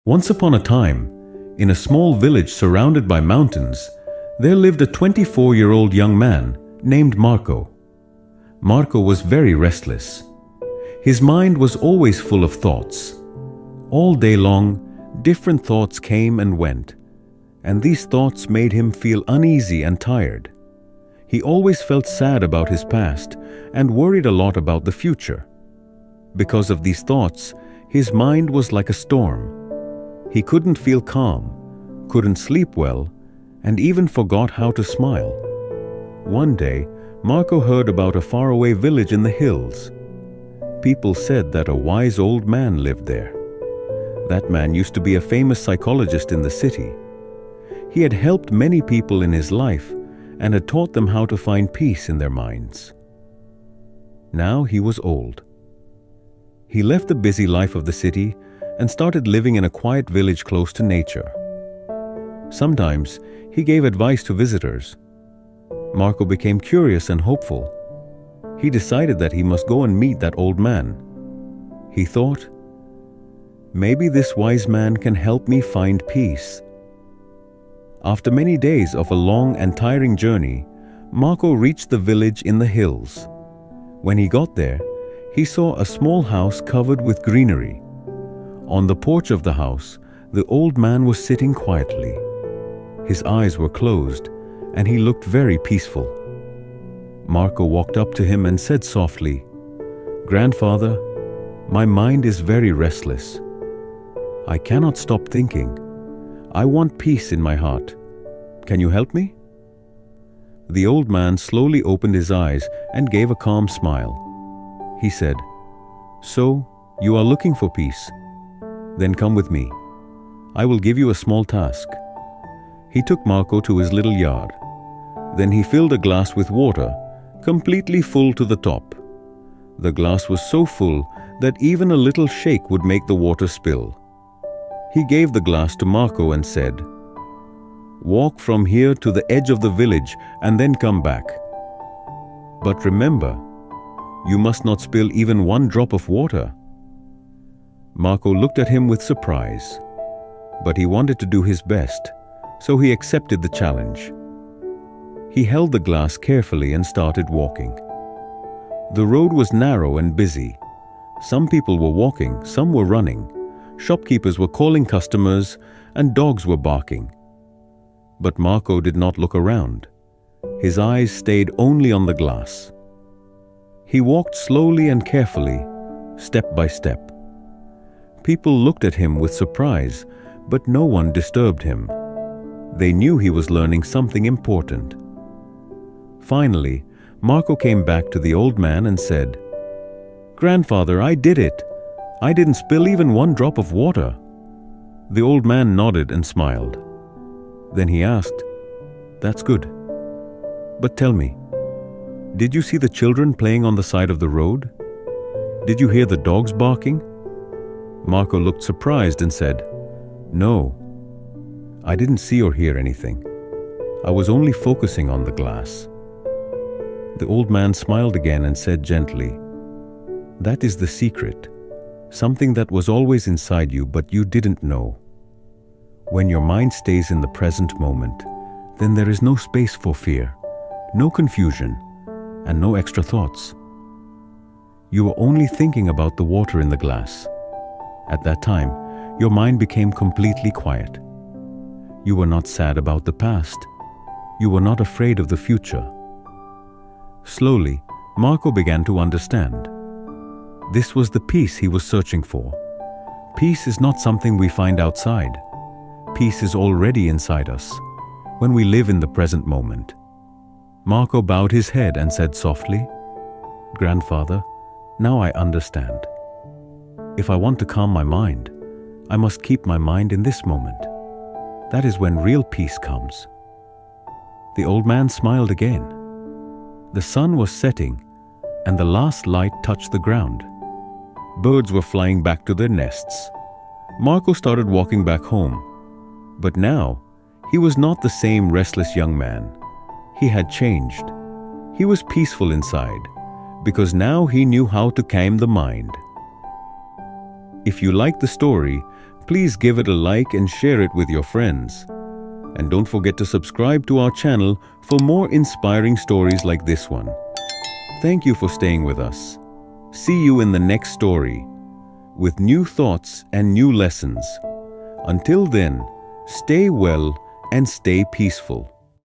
Once upon a time, in a small village surrounded by mountains, there lived a 24-year-old young man named Marco. Marco was very restless. His mind was always full of thoughts. All day long, different thoughts came and went, and these thoughts made him feel uneasy and tired. He always felt sad about his past and worried a lot about the future. Because of these thoughts, his mind was like a storm. He couldn't feel calm, couldn't sleep well, and even forgot how to smile. One day, Marco heard about a faraway village in the hills. People said that a wise old man lived there. That man used to be a famous psychologist in the city. He had helped many people in his life and had taught them how to find peace in their minds. Now he was old. He left the busy life of the city and started living in a quiet village close to nature. Sometimes he gave advice to visitors. Marco became curious and hopeful. He decided that he must go and meet that old man. He thought, maybe this wise man can help me find peace. After many days of a long and tiring journey, Marco reached the village in the hills. When he got there, he saw a small house covered with greenery. On the porch of the house, the old man was sitting quietly. His eyes were closed, and he looked very peaceful. Marco walked up to him and said softly, "Grandfather, my mind is very restless. I cannot stop thinking. I want peace in my heart. Can you help me?" The old man slowly opened his eyes and gave a calm smile. He said, "So, you are looking for peace? Then come with me. I will give you a small task." He took Marco to his little yard. Then he filled a glass with water, completely full to the top. The glass was so full that even a little shake would make the water spill. He gave the glass to Marco and said, "Walk from here to the edge of the village and then come back. But remember, you must not spill even one drop of water." Marco looked at him with surprise, but he wanted to do his best, so he accepted the challenge. He held the glass carefully and started walking. The road was narrow and busy. Some people were walking, some were running. Shopkeepers were calling customers, and dogs were barking. But Marco did not look around. His eyes stayed only on the glass. He walked slowly and carefully, step by step. People looked at him with surprise, but no one disturbed him. They knew he was learning something important. Finally, Marco came back to the old man and said, "Grandfather, I did it. I didn't spill even one drop of water." The old man nodded and smiled. Then he asked, "That's good. But tell me, did you see the children playing on the side of the road? Did you hear the dogs barking?" Marco looked surprised and said, "No, I didn't see or hear anything. I was only focusing on the glass." The old man smiled again and said gently, "That is the secret, something that was always inside you but you didn't know. When your mind stays in the present moment, then there is no space for fear, no confusion, and no extra thoughts. You are only thinking about the water in the glass. At that time, your mind became completely quiet. You were not sad about the past. You were not afraid of the future." Slowly, Marco began to understand. This was the peace he was searching for. Peace is not something we find outside. Peace is already inside us, when we live in the present moment. Marco bowed his head and said softly, "Grandfather, now I understand. If I want to calm my mind, I must keep my mind in this moment. That is when real peace comes." The old man smiled again. The sun was setting, and the last light touched the ground. Birds were flying back to their nests. Marco started walking back home. But now, he was not the same restless young man. He had changed. He was peaceful inside, because now he knew how to calm the mind. If you like the story, Please give it a like and share it with your friends. And don't forget to subscribe to our channel for more inspiring stories like this one. Thank you for staying with us. See you in the next story with new thoughts and new lessons. Until then, stay well and stay peaceful.